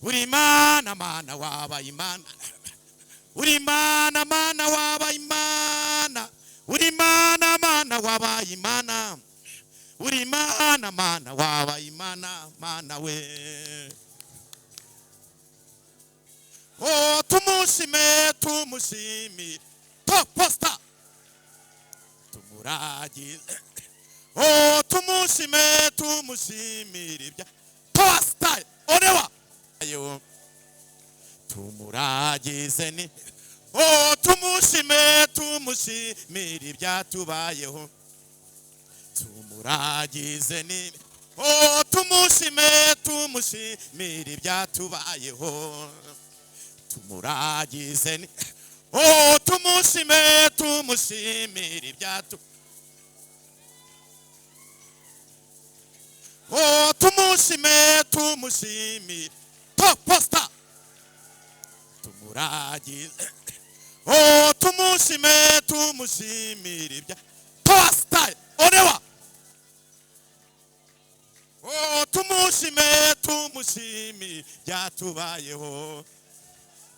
uri Imana Mana wabaye Imana uri Imana Mana wabaye Imana uri Imana Mana wabaye Imana uri Imana Mana wabaye Imana Mana we oh tumushime top poster tumuragize oh tumushimire ibya poster onewa ayo tumuragize ni oh tumushimire ibyatubayeho tumuragize ni oh tumushimire ibyatubayeho tumuragize ni oh tumushimire ibyatu oh tumushimire top poster tumuragize oh tumushimire ibya poster onewa oh tumushimire byatubayeho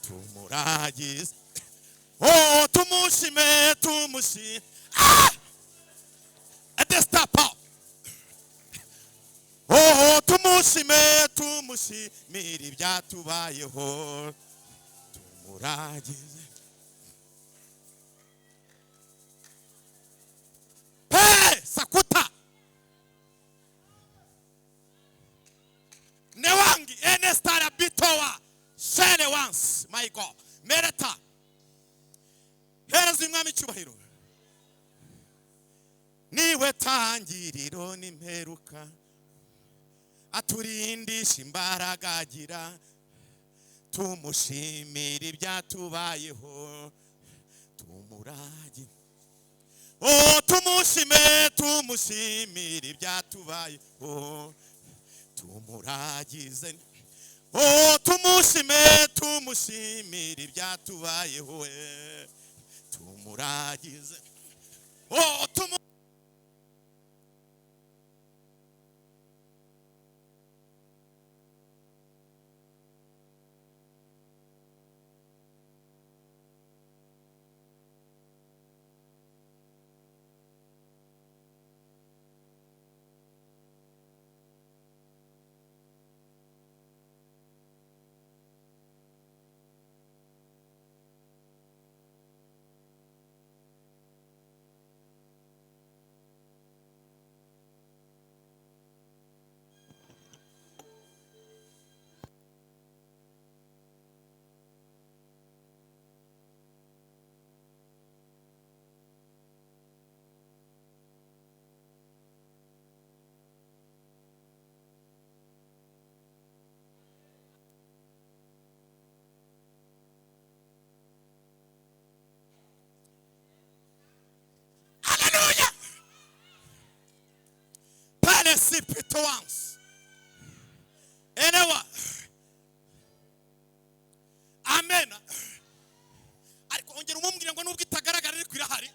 tumuragize oh tumushimire adestapa oh tumushimire ibyatubayeho tumuragize hey sakuta newangi enestara bitowa shene once my God mereta hereza umwami cyubahiro niwe tangiriro n'imperuka aturindisha imbaraga agira tumushimire ibyatubayeho tumuragi oh tumushimire ibyatubayeho tumuragize oh tumushimire ibyatubayeho tumuragize oh Pito once enewa amen ariko ongera umumbwira ngo nubwo itagaragara ariko irahari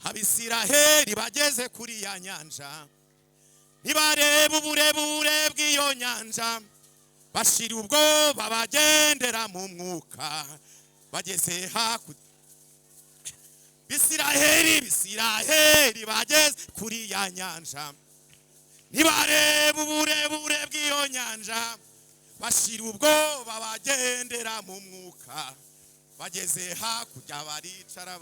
Abisiraheli bageze kuri ya nyanja nibareba uburebure bw'iyo nyanja bashira ubwoba bagendera mu mwuka bageze hakurya Bisiraheli bageze kuri ya nyanja nibareba uburebure bw'iyo nyanja bashira ubwoba bagendera mu mwuka bageze hakurya baricara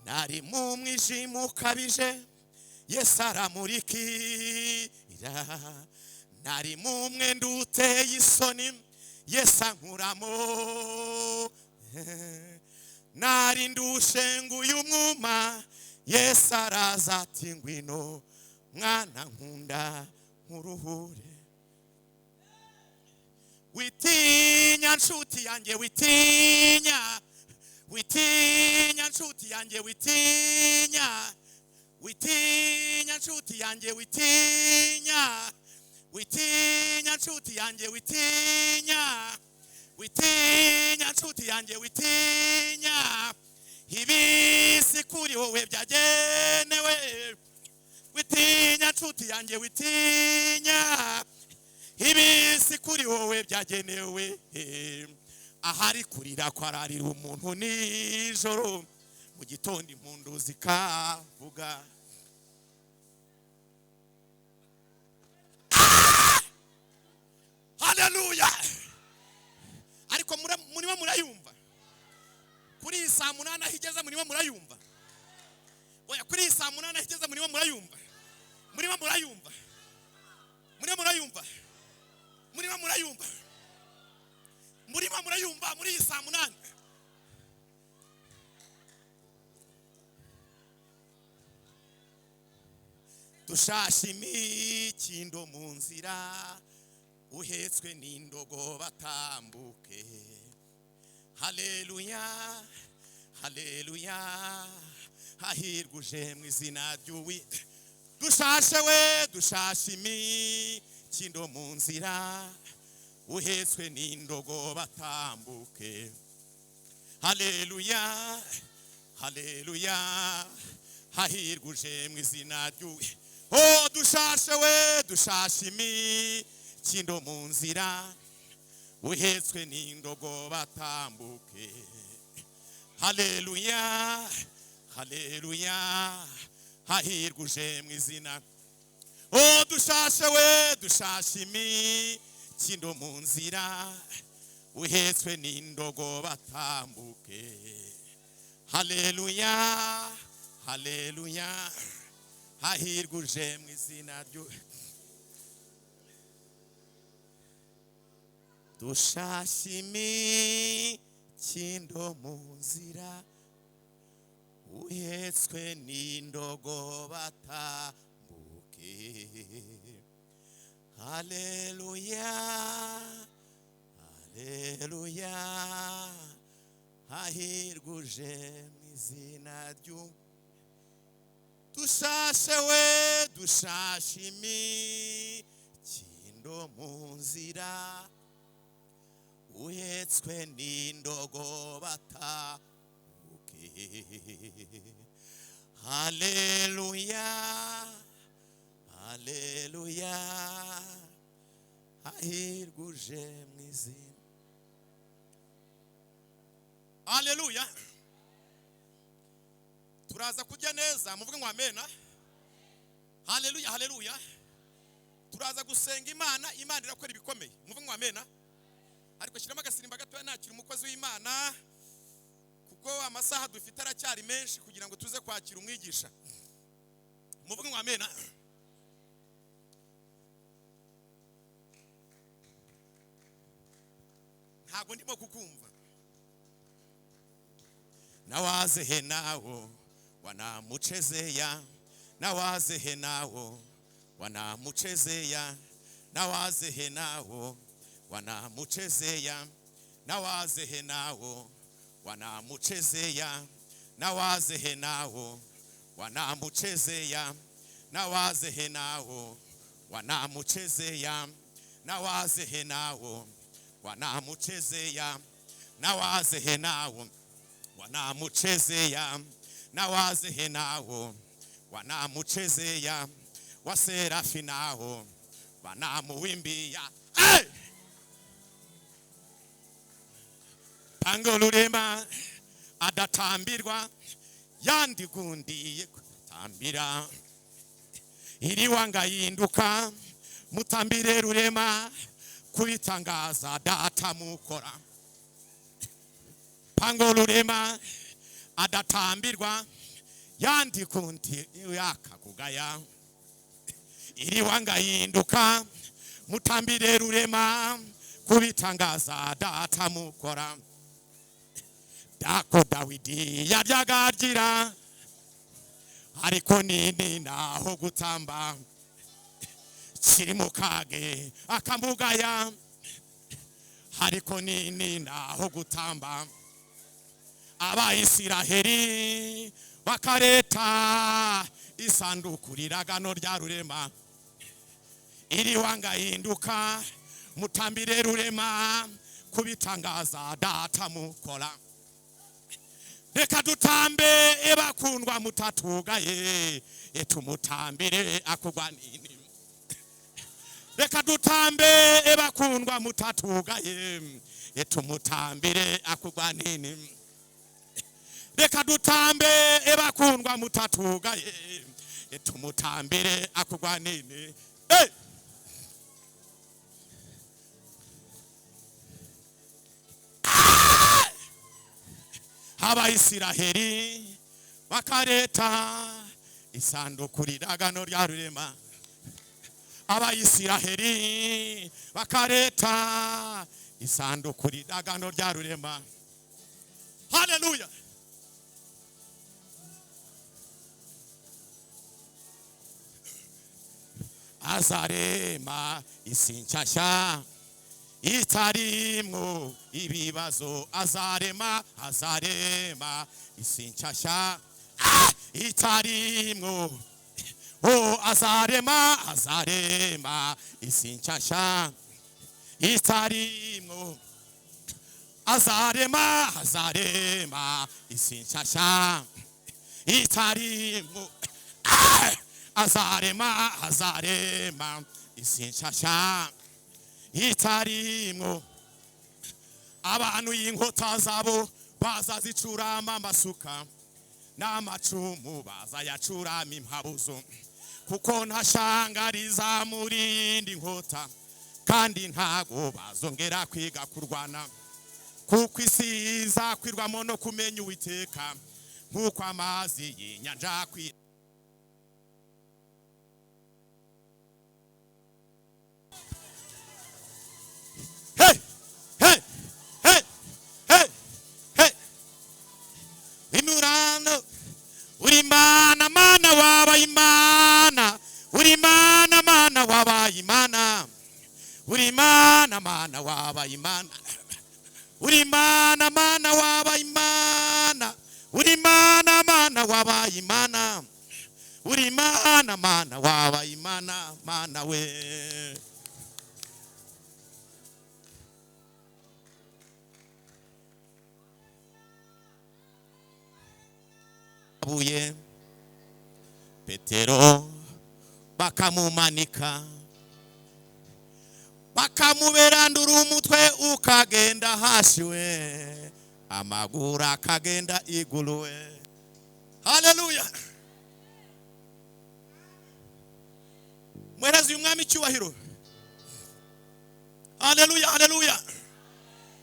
nari mu mwijima ukabije Yesu aramurikira nari mu mwenda uteye isoni Yesu ankuramo nari ndushenguye umwuma Yesu araza ati ngwino mwana nkunda nkuruhure witinya nshuti yanjye witinya nshuti yanjye witinya nshuti yanjye witinya nshuti yanjye witinya nshuti yanjye witinya ibisi kuri wowe byagenewe witinya nshuti yanjye witinya ibisi kuri wowe byagenewe ahari kurira kwararira umuntu nijoro mu gitondo impundu zikavuga haleluya ariko murimo murayumva kuri saa 8 ahigeze murimo murayumva oya kuri saa 8 ahigeze murimo murayumva murimo murayumva murimo murayumva murimo murayumva murimo murayumva muri saa 8 dushashe imikindo mu nzira uhetswe n'indogo batambuke haleluya haleluya hahirguje mu izina ry'uwi dushashe imikindo mu nzira uhetswe n'indogo batambuke haleluya haleluya hahirguje mu izina ry'uwi oh dushashe imikindo mu nzira uhetswe n'indogo batambuke haleluya haleluya hahirguje mu izina oh dushashe imikindo mu nzira uhetswe n'indogo batambuke haleluya haleluya hahirguje mu izina ryo dushashe imikindo mu nzira uhetswe n'indogo batambuke haleluya haleluya hahirguje mu izina ryo dushashe imikindo mu nzira uhetswe n'indogo batambuke haleluya haleluya hahirguje mu izina haleluya turaza kujya neza muvuge ngo amena haleluya haleluya turaza gusenga imana irakora ibikomeye muvuge ngo amena ariko shiramo agasirimba gatoya nakira umukozi w'Imana kuko amasaha dufite aracyari menshi kugira ngo tuze kwakira umwigisha muvuge ngo amena ntago ndimo kukumva nawazehe nawo wanamuchezeya nawazehe nawo wanamuchezeya nawazehe nawo wanamuchezeya nawazehe nawo wanamuchezeya nawazehe nawo wanamuchezeya nawazehe nawo wanamuchezeya nawazehe nawo wanamuchezeya nawazehe nawo wanamuchezeya nawazehe nawo wanamuchezeya waserafi nawo wanamuwimbia hey! Pangolurema adatambirwa yandigundiye tambira iriwanga yinduka mutambire rurema kubitangaza data mukora Pangolurema adatambirwa yandikundi yakakugaya iriwanga yinduka mutambire rurema kubitangaza data mukora dako Dawidi yaryagagira ariko nini naho gutamba kiri mukage akamugaya ariko nini naho gutamba Abayisiraheli bakareta isanduku riragano rya rurema iriwanga yinduka mutambire rurema kubitangaza data mukora. Reka dutambe bakundwa mutatugaye tumutambire akugwa nini. Reka dutambe bakundwa mutatugaye tumutambire akugwa nini. Reka dutambe bakundwa mutatugaye tumutambire akugwa nini. Abayisiraheli bakareta isanduku y'indagano rya rurema. Abayisiraheli bakareta isanduku y'indagano rya rurema. Haleluya. Azarema isi nshasha itarimwo ibibazo. Azarema isi nshasha itarimwo. Azarema isi nshasha itarimwo. Azarema isi nshasha itarimwo. Azarema isi nshasha itarimwo. Abantu y'inkota zabo bazazicurama amasuka n'amacumu bazayacurama impabuzo. Kuko ntashangariza muri indi nkota kandi ntago bazongera kwiga kurwana. Kuko isi izakwirwamo no kumenya Uwiteka nk'uko amazi y'inyanja kwira. Imurano uri mana mana wabaye Imana. Uri mana mana wabaye Imana. Uri mana mana wabaye Imana. Uri mana mana wabaye Imana. Uri mana mana wabaye Imana. Uri mana mana wabaye Imana. Mana we. Abuye Petero bakamumanika bakamuberandura umutwe ukagenda hasi we amaguru akagenda iguru we. Haleluya. Mwerezi umwami cyubahiro. Haleluya haleluya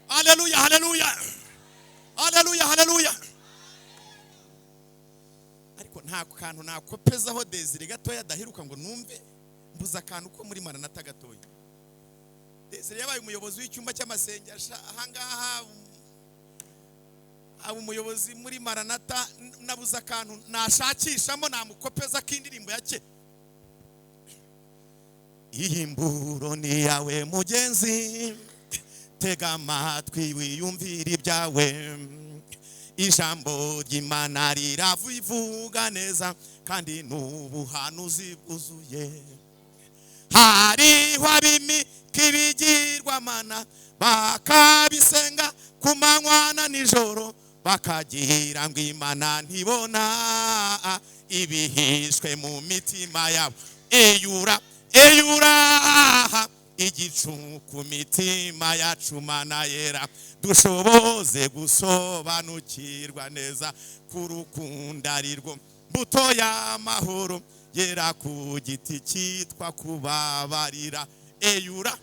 haleluya haleluya haleluya haleluya. Ariko nta kantu nakopezaho Desire gatoya dahiruka ngo numve mbuza akantu ko muri Maranatha gatoya. Desire yabaye umuyobozi w'icyumba cy'amasengesho ahangaha. Abo umuyobozi muri Maranatha nabuza akantu nashakishamo namukopeza k'indirimbo yake. Ihimburo ni yawe mugenzi tega amatwi wiyumvira ibyawe. Ijambo ry'Imana riravuga neza kandi n'ubuhanuzi bwuzuye. Hariho ab'ibigirwamana bakabisenga ku manywa na nijoro bakagira ngo Imana ntibona ibihishwe mu mitima yabo. Eyura igicu ku mitima yacu Mana yera. Dushoboze gusobanukirwa neza kurukunda arirwo mbuto y'amahoro yera ku giti cyitwa kubabarira. Eyura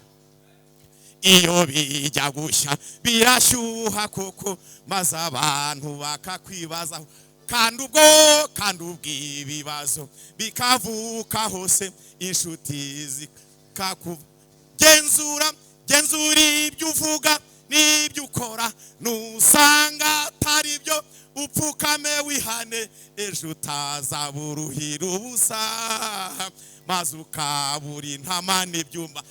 iyo bijya gushya birashyuha koko maze abantu bakakwibazaho kandi ubw'ibibazo bikavuka hose inshuti zikakugenzura. Genzura ibyo uvuga n'ibyo ukora nusanga atari byo upfukame wihane ejo utazaburuhira ubusa maze ukabura intama n'ibyuma.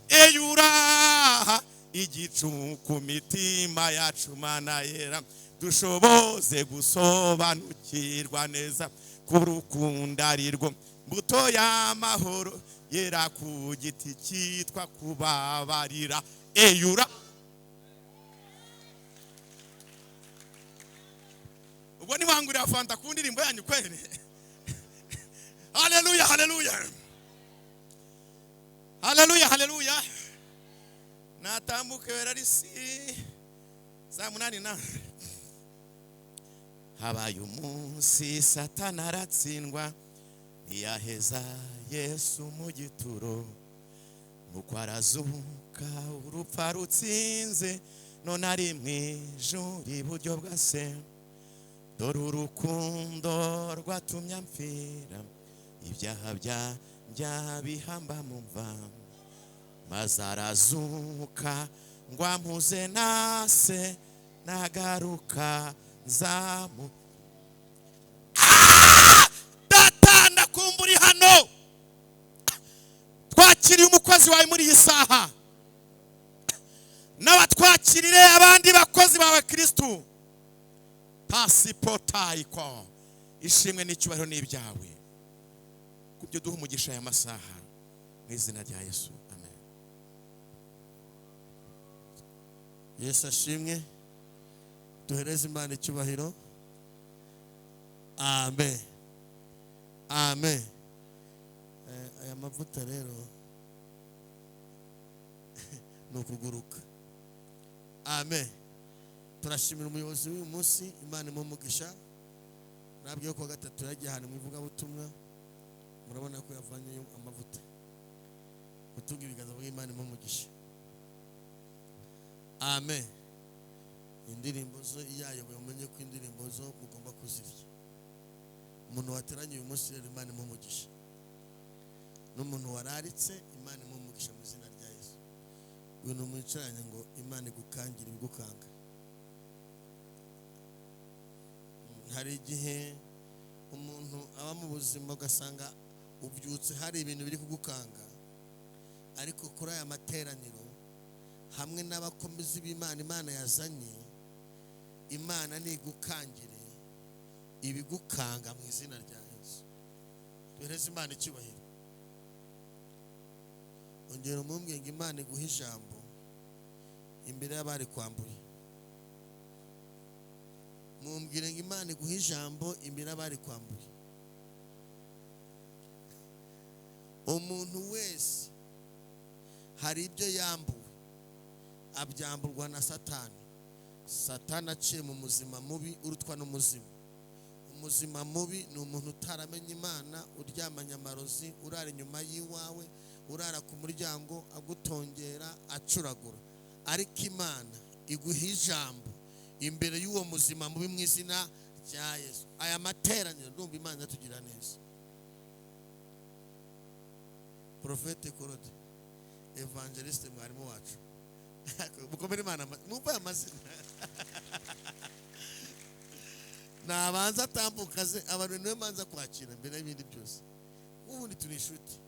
Eyura igicu ku mitima yacu Mana yera. Dushoboze gusobanukirwa neza kurukunda arirwo mbuto y'amahoro yera ku giti cyitwa kubabarira. Eyura ubwo niwangurira fanta ku ndirimbo yanyu kwene. Haleluya, haleluya, haleluya, haleluya. Natambuke werarisi saa 8 na habaye umunsi Satani aratsindwa, ntiyaheza Yesu mu gituro, nuko arazuka urupfa rutsinze, none ari mwijuru iburyo bwa Se. Dore urukundo rwatumye amfira, ibyaha byanjye bihamba mu mva, maze arazuka ngo ampuze na Se, nagaruka zamu. Data ndakumburi hano, twakiriye umukozi wawe muri iyi saha, n'abatwakirire abandi bakozi bawe Kristo. Pasipotayiko ishimwe n'icyubahiro n'ibyawe, kubyo duha umugisha aya masaha mu izina rya Yesu, amen. Yesu ashimwe, duhereze Imana icyubahiro, amen, amen. Aya mavuta rero ni ukuguruka, amen. Turashimira umuyobozi w'uyu munsi, Imana imumugisha. Nabwiye ko gatatu yagiye ahantu mu ivugabutumwa, murabona ko yavanye amavuta, gutunga ibiganza by'Imana imumugisha, amen. Indirimbo zo iyayoboye, umenye ko indirimbo zo mugomba kuzirya. Umuntu wateranye uyu munsi rero Imana imumugisha, n'umuntu wararitse Imana imumugisha mu izina rya Yesu. Ibintu mwicaranye ngo Imana igukangira ibigukanga. Hari igihe umuntu aba mu buzima ugasanga ubyutse hari ibintu biri kugukanga, ariko kuri aya materaniro hamwe n'abakomezi b'Imana Imana yazanye, Imana nigukangire ibigukanga mu izina rya Yesu. Duhereze Imana icyubahiro. Ongera umumbwenge Imana iguha ijambo imbere y'abari kwambuye. Mumbwire ngo Imana iguha ijambo imbere y'abari kwambuye. Umuntu wese hari ibyo yambuwe, abyamburwa na Satani. Satani aciye mu muzima mubi urutwa n'umuzima. Umuzima mubi ni umuntu utaramenye Imana, uryamanya amarozi, urara inyuma y'iwawe, urara ku muryango agutongera acuragura. Ariko Imana iguha ijambo imbere y'uwo muzima mubi mu izina rya Yesu. Aya materaniro ndumva Imana tugira neza. Profete Korode, Evangeliste mwarimu wacu, mukomere Imana mwumva amazina. Nabanza atambukaze abantu niwe manza kwakira mbere y'ibindi byose. Ubundi turi inshuti.